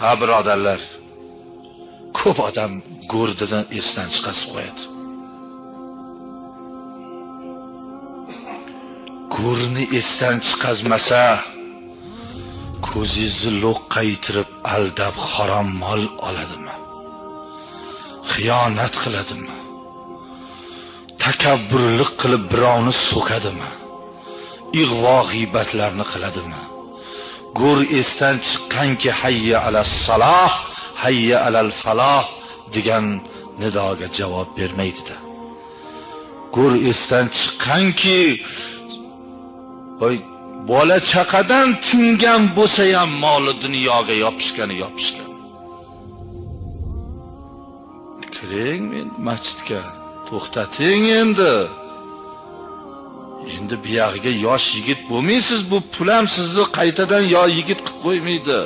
Ha birodarlar, ko'p odam go'rdidan esdan chiqarib qo'yadi. Go'rni esdan chiqazmasa, ko'zingizni lo'qqaytirib aldab harom mol oladimi? Xiyonat qiladimi? Takabburlik qilib birovni so'kadimi? Ig'vo g'iybatlarni qiladimi? Go'r esdan chiqqanki hayya alas saloh, hayya alal faloh degan nidoga javob bermaydi-da. Go'r esdan chiqqanki bola chaqadan tingan bo'lsa ham moli dunyoga yopishgan. Kiring men masjidga, to'xtating endi. Endi bu yog'iga yosh yigit bo'lmaysiz, bu pulam sizni qaytadan yo yigit qilib qo'ymaydi.